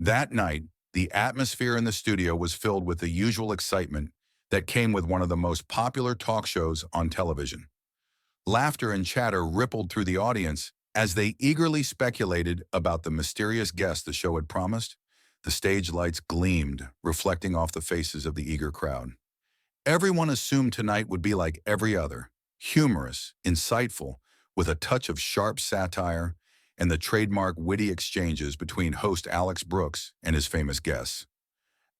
That night, the atmosphere in the studio was filled with the usual excitement that came with one of the most popular talk shows on television. Laughter and chatter rippled through the audience as they eagerly speculated about the mysterious guest the show had promised. The stage lights gleamed, reflecting off the faces of the eager crowd. Everyone assumed tonight would be like every other, humorous, insightful, with a touch of sharp satire and the trademark witty exchanges between host Alex Brooks and his famous guests.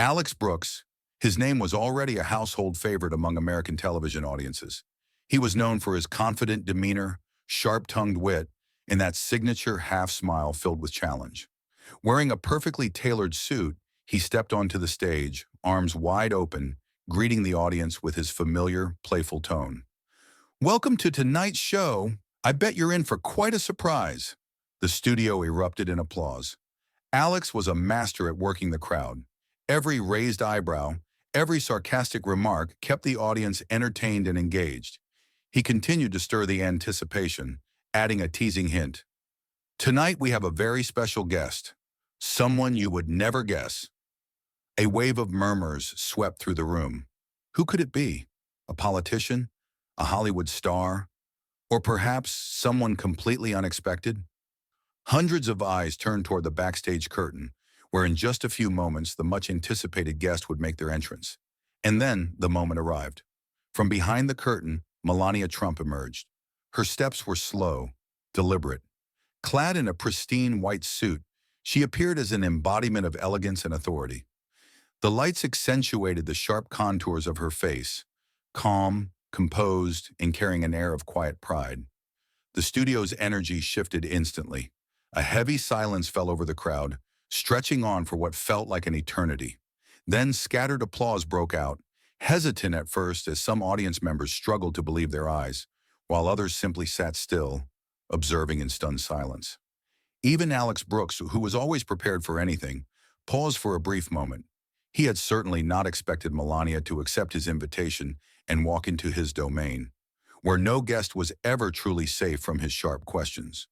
Alex Brooks, his name was already a household favorite among American television audiences. He was known for his confident demeanor, sharp-tongued wit, and that signature half-smile filled with challenge. Wearing a perfectly tailored suit, he stepped onto the stage, arms wide open, greeting the audience with his familiar, playful tone. "Welcome to tonight's show. I bet you're in for quite a surprise." The studio erupted in applause. Alex was a master at working the crowd. Every raised eyebrow, every sarcastic remark kept the audience entertained and engaged. He continued to stir the anticipation, adding a teasing hint. "Tonight we have a very special guest, someone you would never guess." A wave of murmurs swept through the room. Who could it be? A politician? A Hollywood star? Or perhaps someone completely unexpected? Hundreds of eyes turned toward the backstage curtain, where in just a few moments the much-anticipated guest would make their entrance. And then the moment arrived. From behind the curtain, Melania Trump emerged. Her steps were slow, deliberate. Clad in a pristine white suit, she appeared as an embodiment of elegance and authority. The lights accentuated the sharp contours of her face, calm, composed, and carrying an air of quiet pride. The studio's energy shifted instantly. A heavy silence fell over the crowd, stretching on for what felt like an eternity. Then scattered applause broke out, hesitant at first as some audience members struggled to believe their eyes, while others simply sat still, observing in stunned silence. Even Alex Brooks, who was always prepared for anything, paused for a brief moment. He had certainly not expected Melania to accept his invitation and walk into his domain, where no guest was ever truly safe from his sharp questions.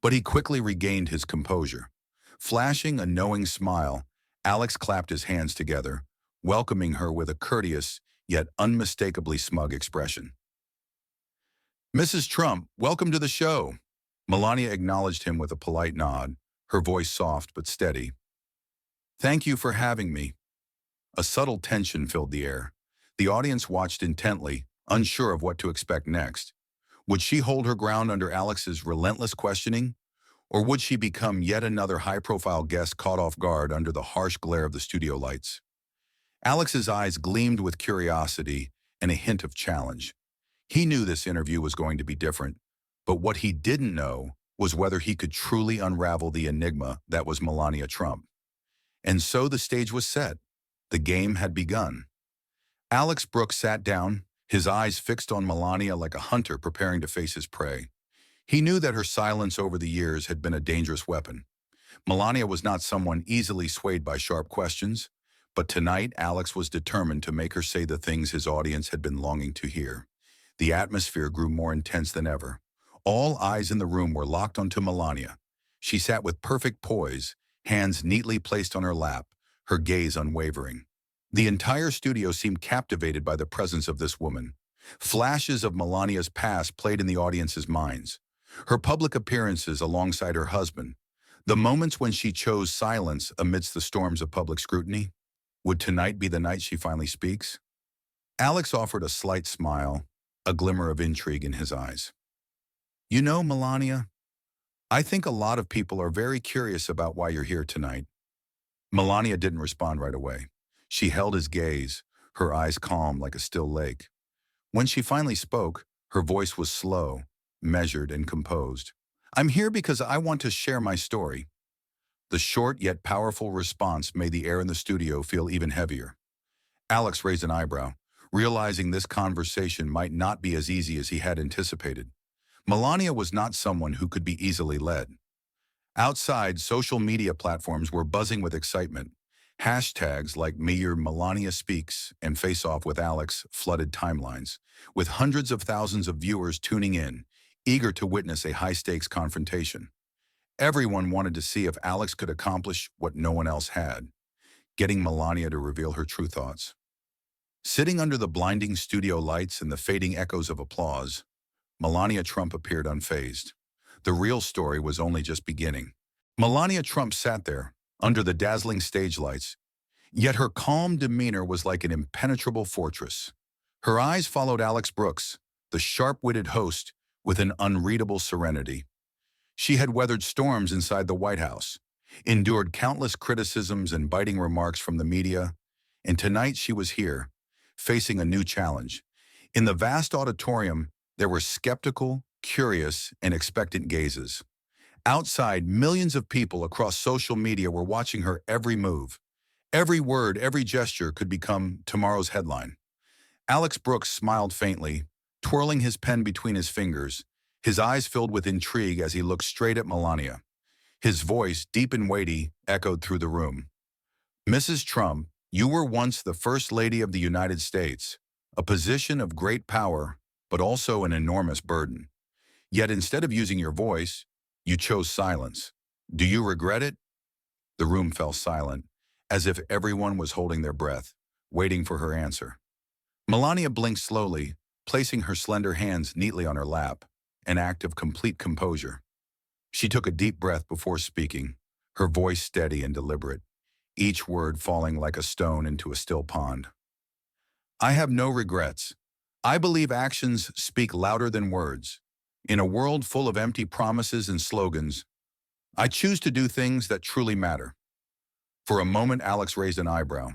But he quickly regained his composure. Flashing a knowing smile, Alex clapped his hands together, welcoming her with a courteous yet unmistakably smug expression. "Mrs. Trump, welcome to the show." Melania acknowledged him with a polite nod, her voice soft but steady. "Thank you for having me." A subtle tension filled the air. The audience watched intently, unsure of what to expect next. Would she hold her ground under Alex's relentless questioning? Or would she become yet another high-profile guest caught off guard under the harsh glare of the studio lights? Alex's eyes gleamed with curiosity and a hint of challenge. He knew this interview was going to be different, but what he didn't know was whether he could truly unravel the enigma that was Melania Trump. And so the stage was set. The game had begun. Alex Brooks sat down, his eyes fixed on Melania like a hunter preparing to face his prey. He knew that her silence over the years had been a dangerous weapon. Melania was not someone easily swayed by sharp questions, but tonight Alex was determined to make her say the things his audience had been longing to hear. The atmosphere grew more intense than ever. All eyes in the room were locked onto Melania. She sat with perfect poise, hands neatly placed on her lap, her gaze unwavering. The entire studio seemed captivated by the presence of this woman. Flashes of Melania's past played in the audience's minds. Her public appearances alongside her husband. The moments when she chose silence amidst the storms of public scrutiny. Would tonight be the night she finally speaks? Alex offered a slight smile, a glimmer of intrigue in his eyes. "You know, Melania, I think a lot of people are very curious about why you're here tonight." Melania didn't respond right away. She held his gaze, her eyes calm like a still lake. When she finally spoke, her voice was slow, measured, and composed. "I'm here because I want to share my story." The short yet powerful response made the air in the studio feel even heavier. Alex raised an eyebrow, realizing this conversation might not be as easy as he had anticipated. Melania was not someone who could be easily led. Outside, social media platforms were buzzing with excitement. Hashtags like Mayor Melania Speaks and Face Off with Alex flooded timelines, with hundreds of thousands of viewers tuning in, eager to witness a high-stakes confrontation. Everyone wanted to see if Alex could accomplish what no one else had, getting Melania to reveal her true thoughts. Sitting under the blinding studio lights and the fading echoes of applause, Melania Trump appeared unfazed. The real story was only just beginning. Melania Trump sat there, under the dazzling stage lights, yet her calm demeanor was like an impenetrable fortress. Her eyes followed Alex Brooks, the sharp-witted host, with an unreadable serenity. She had weathered storms inside the White House, endured countless criticisms and biting remarks from the media, and tonight she was here, facing a new challenge. In the vast auditorium, there were skeptical, curious, and expectant gazes. Outside, millions of people across social media were watching her every move. Every word, every gesture could become tomorrow's headline. Alex Brooks smiled faintly, twirling his pen between his fingers, his eyes filled with intrigue as he looked straight at Melania. His voice, deep and weighty, echoed through the room. "Mrs. Trump, you were once the First Lady of the United States, a position of great power, but also an enormous burden. Yet instead of using your voice, you chose silence. Do you regret it?" The room fell silent, as if everyone was holding their breath, waiting for her answer. Melania blinked slowly, placing her slender hands neatly on her lap, an act of complete composure. She took a deep breath before speaking, her voice steady and deliberate, each word falling like a stone into a still pond. "I have no regrets. I believe actions speak louder than words. In a world full of empty promises and slogans, I choose to do things that truly matter." For a moment, Alex raised an eyebrow.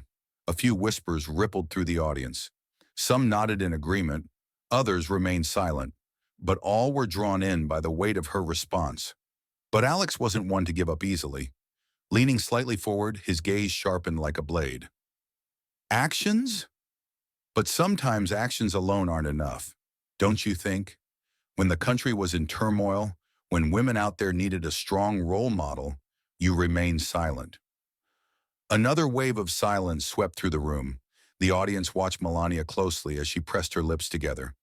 A few whispers rippled through the audience. Some nodded in agreement, others remained silent, but all were drawn in by the weight of her response. But Alex wasn't one to give up easily. Leaning slightly forward, his gaze sharpened like a blade. "Actions? But sometimes actions alone aren't enough. Don't you think? When the country was in turmoil, when women out there needed a strong role model, you remained silent." Another wave of silence swept through the room. The audience watched Melania closely as she pressed her lips together.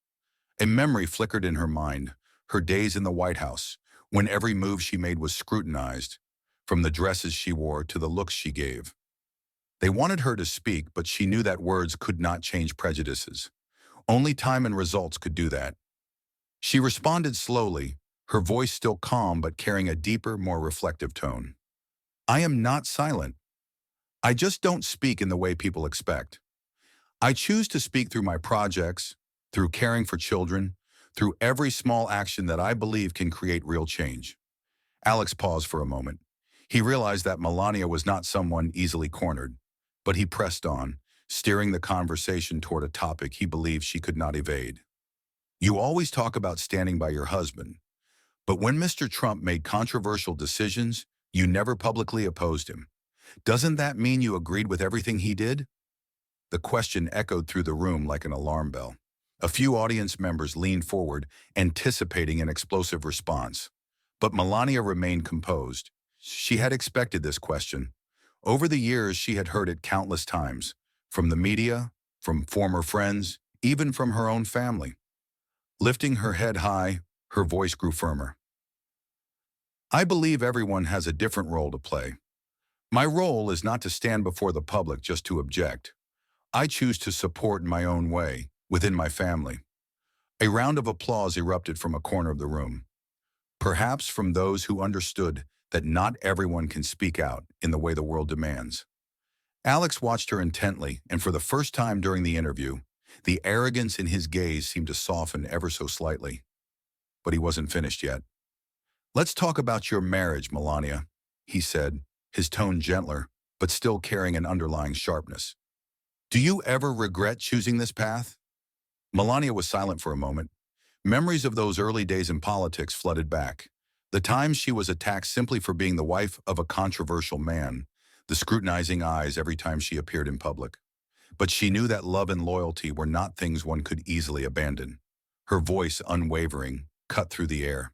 A memory flickered in her mind, her days in the White House, when every move she made was scrutinized, from the dresses she wore to the looks she gave. They wanted her to speak, but she knew that words could not change prejudices. Only time and results could do that. She responded slowly, her voice still calm but carrying a deeper, more reflective tone. "I am not silent. I just don't speak in the way people expect. I choose to speak through my projects, through caring for children, through every small action that I believe can create real change." Alex paused for a moment. He realized that Melania was not someone easily cornered, but he pressed on, steering the conversation toward a topic he believed she could not evade. "You always talk about standing by your husband, but when Mr. Trump made controversial decisions, you never publicly opposed him. Doesn't that mean you agreed with everything he did?" The question echoed through the room like an alarm bell. A few audience members leaned forward, anticipating an explosive response. But Melania remained composed. She had expected this question. Over the years, she had heard it countless times, from the media, from former friends, even from her own family. Lifting her head high, her voice grew firmer. "I believe everyone has a different role to play. My role is not to stand before the public just to object. I choose to support in my own way, within my family." A round of applause erupted from a corner of the room, perhaps from those who understood that not everyone can speak out in the way the world demands. Alex watched her intently, and for the first time during the interview, the arrogance in his gaze seemed to soften ever so slightly. But he wasn't finished yet. "Let's talk about your marriage, Melania," he said, his tone gentler, but still carrying an underlying sharpness. "Do you ever regret choosing this path?" Melania was silent for a moment. Memories of those early days in politics flooded back. The times she was attacked simply for being the wife of a controversial man, the scrutinizing eyes every time she appeared in public. But she knew that love and loyalty were not things one could easily abandon. Her voice, unwavering, cut through the air.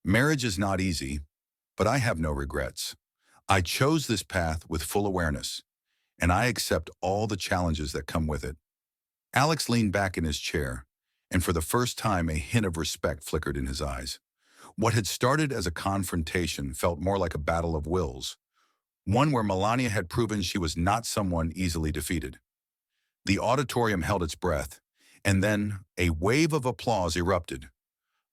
"Marriage is not easy, but I have no regrets. I chose this path with full awareness, and I accept all the challenges that come with it." Alex leaned back in his chair, and for the first time a hint of respect flickered in his eyes. What had started as a confrontation felt more like a battle of wills, one where Melania had proven she was not someone easily defeated. The auditorium held its breath, and then a wave of applause erupted,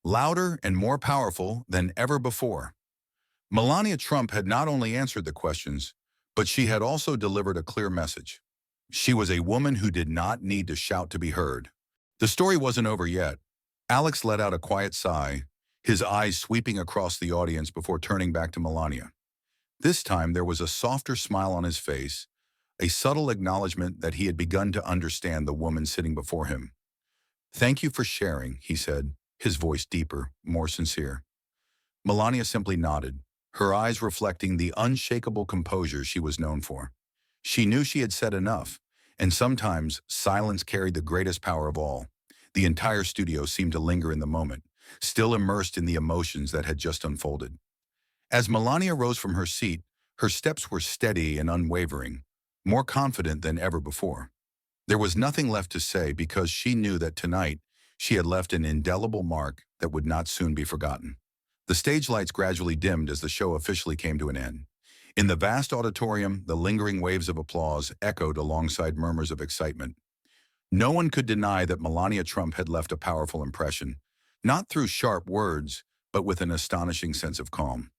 louder and more powerful than ever before. Melania Trump had not only answered the questions, but she had also delivered a clear message. She was a woman who did not need to shout to be heard. The story wasn't over yet. Alex let out a quiet sigh, his eyes sweeping across the audience before turning back to Melania. This time there was a softer smile on his face, a subtle acknowledgement that he had begun to understand the woman sitting before him. "Thank you for sharing," he said, his voice deeper, more sincere. Melania simply nodded, her eyes reflecting the unshakable composure she was known for. She knew she had said enough, and sometimes silence carried the greatest power of all. The entire studio seemed to linger in the moment, still immersed in the emotions that had just unfolded. As Melania rose from her seat, her steps were steady and unwavering, more confident than ever before. There was nothing left to say because she knew that tonight she had left an indelible mark that would not soon be forgotten. The stage lights gradually dimmed as the show officially came to an end. In the vast auditorium, the lingering waves of applause echoed alongside murmurs of excitement. No one could deny that Melania Trump had left a powerful impression, not through sharp words, but with an astonishing sense of calm.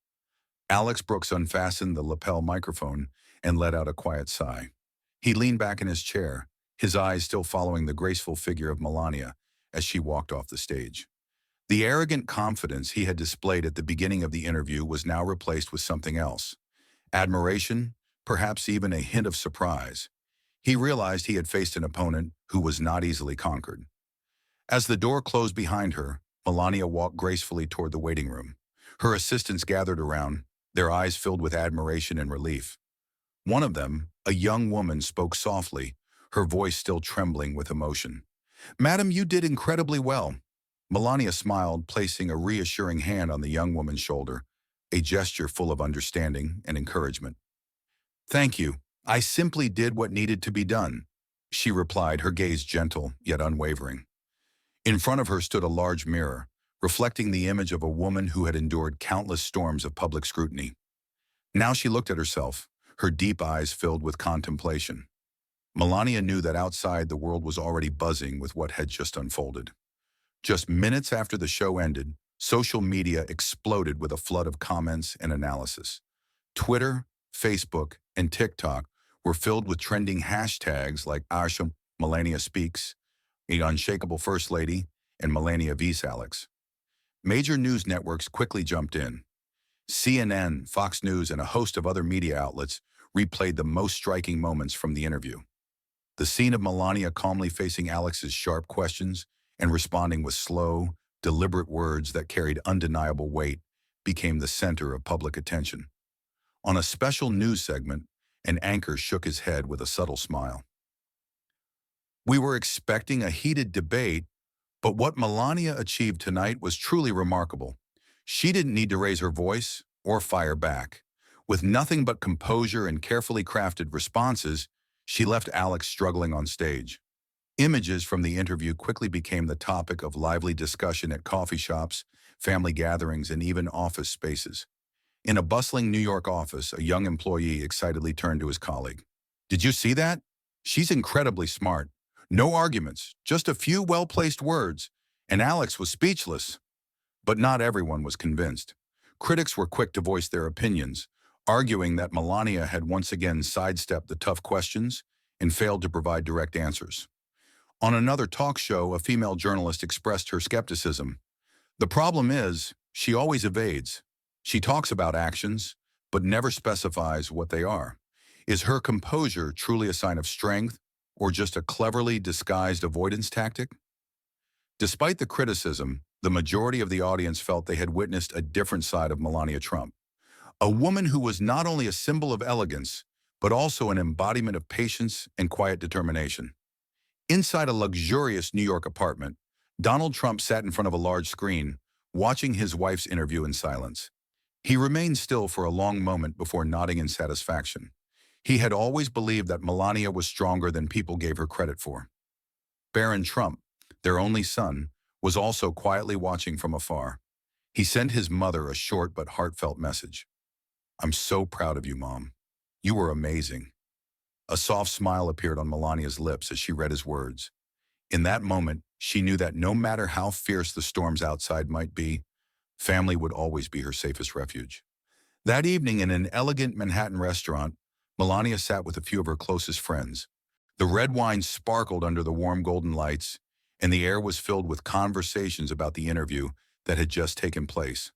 Alex Brooks unfastened the lapel microphone and let out a quiet sigh. He leaned back in his chair, his eyes still following the graceful figure of Melania as she walked off the stage. The arrogant confidence he had displayed at the beginning of the interview was now replaced with something else. Admiration, perhaps even a hint of surprise. He realized he had faced an opponent who was not easily conquered. As the door closed behind her, Melania walked gracefully toward the waiting room. Her assistants gathered around, their eyes filled with admiration and relief. One of them, a young woman, spoke softly, her voice still trembling with emotion. "Madam, you did incredibly well." Melania smiled, placing a reassuring hand on the young woman's shoulder, a gesture full of understanding and encouragement. "Thank you. I simply did what needed to be done," she replied, her gaze gentle yet unwavering. In front of her stood a large mirror, reflecting the image of a woman who had endured countless storms of public scrutiny. Now she looked at herself, her deep eyes filled with contemplation. Melania knew that outside the world was already buzzing with what had just unfolded. Just minutes after the show ended, social media exploded with a flood of comments and analysis. Twitter, Facebook, and TikTok were filled with trending hashtags like Arsha Melania Speaks, The Unshakable First Lady, and Melania vs. Alex. Major news networks quickly jumped in. CNN, Fox News, and a host of other media outlets replayed the most striking moments from the interview. The scene of Melania calmly facing Alex's sharp questions and responding with slow, deliberate words that carried undeniable weight became the center of public attention. On a special news segment, an anchor shook his head with a subtle smile. "We were expecting a heated debate, but what Melania achieved tonight was truly remarkable. She didn't need to raise her voice or fire back. With nothing but composure and carefully crafted responses, she left Alex struggling on stage." Images from the interview quickly became the topic of lively discussion at coffee shops, family gatherings, and even office spaces. In a bustling New York office, a young employee excitedly turned to his colleague. "Did you see that? She's incredibly smart. No arguments, just a few well-placed words, and Alex was speechless." But not everyone was convinced. Critics were quick to voice their opinions, arguing that Melania had once again sidestepped the tough questions and failed to provide direct answers. On another talk show, a female journalist expressed her skepticism. "The problem is, she always evades. She talks about actions, but never specifies what they are. Is her composure truly a sign of strength, or just a cleverly disguised avoidance tactic?" Despite the criticism, the majority of the audience felt they had witnessed a different side of Melania Trump. A woman who was not only a symbol of elegance, but also an embodiment of patience and quiet determination. Inside a luxurious New York apartment, Donald Trump sat in front of a large screen, watching his wife's interview in silence. He remained still for a long moment before nodding in satisfaction. He had always believed that Melania was stronger than people gave her credit for. Barron Trump, their only son, was also quietly watching from afar. He sent his mother a short but heartfelt message. "I'm so proud of you, Mom. You were amazing." A soft smile appeared on Melania's lips as she read his words. In that moment, she knew that no matter how fierce the storms outside might be, family would always be her safest refuge. That evening in an elegant Manhattan restaurant, Melania sat with a few of her closest friends. The red wine sparkled under the warm golden lights, and the air was filled with conversations about the interview that had just taken place.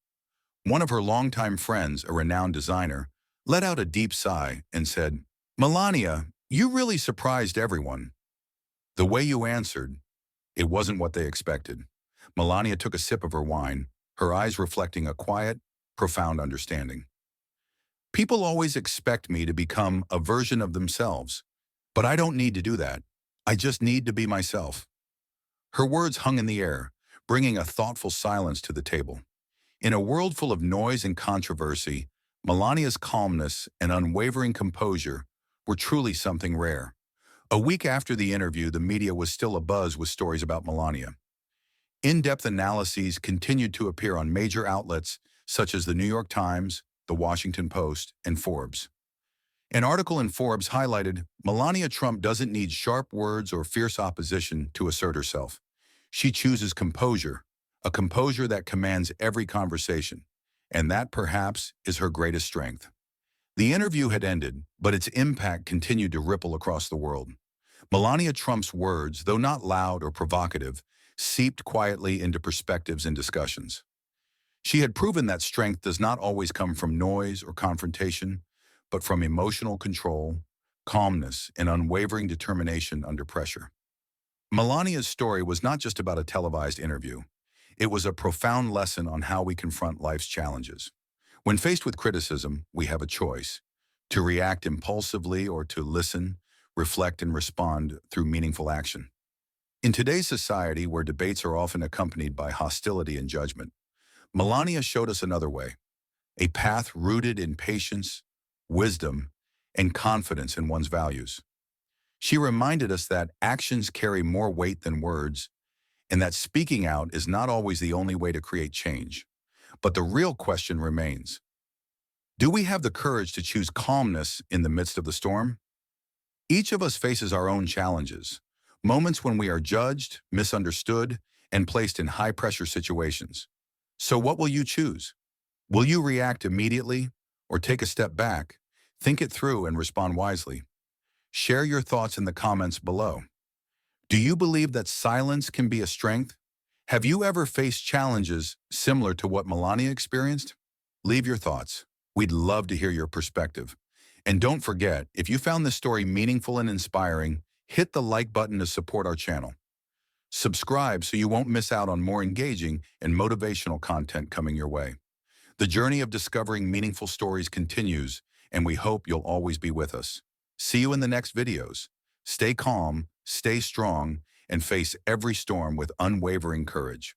One of her longtime friends, a renowned designer, let out a deep sigh and said, "Melania, you really surprised everyone. The way you answered, it wasn't what they expected." Melania took a sip of her wine, her eyes reflecting a quiet, profound understanding. "People always expect me to become a version of themselves, but I don't need to do that. I just need to be myself." Her words hung in the air, bringing a thoughtful silence to the table. In a world full of noise and controversy, Melania's calmness and unwavering composure were truly something rare. A week after the interview, the media was still abuzz with stories about Melania. In-depth analyses continued to appear on major outlets such as the New York Times, the Washington Post, and Forbes. An article in Forbes highlighted, "Melania Trump doesn't need sharp words or fierce opposition to assert herself. She chooses composure, a composure that commands every conversation, and that perhaps is her greatest strength." The interview had ended, but its impact continued to ripple across the world. Melania Trump's words, though not loud or provocative, seeped quietly into perspectives and discussions. She had proven that strength does not always come from noise or confrontation, but from emotional control, calmness, and unwavering determination under pressure. Melania's story was not just about a televised interview. It was a profound lesson on how we confront life's challenges. When faced with criticism, we have a choice: to react impulsively or to listen, reflect, and respond through meaningful action. In today's society, where debates are often accompanied by hostility and judgment, Melania showed us another way, a path rooted in patience, wisdom, and confidence in one's values. She reminded us that actions carry more weight than words, and that speaking out is not always the only way to create change. But the real question remains: do we have the courage to choose calmness in the midst of the storm? Each of us faces our own challenges, moments when we are judged, misunderstood, and placed in high-pressure situations. So what will you choose? Will you react immediately or take a step back, think it through, and respond wisely? Share your thoughts in the comments below. Do you believe that silence can be a strength? Have you ever faced challenges similar to what Melania experienced? Leave your thoughts. We'd love to hear your perspective. And don't forget, if you found this story meaningful and inspiring, hit the like button to support our channel. Subscribe so you won't miss out on more engaging and motivational content coming your way. The journey of discovering meaningful stories continues, and we hope you'll always be with us. See you in the next videos. Stay calm, stay strong, and face every storm with unwavering courage.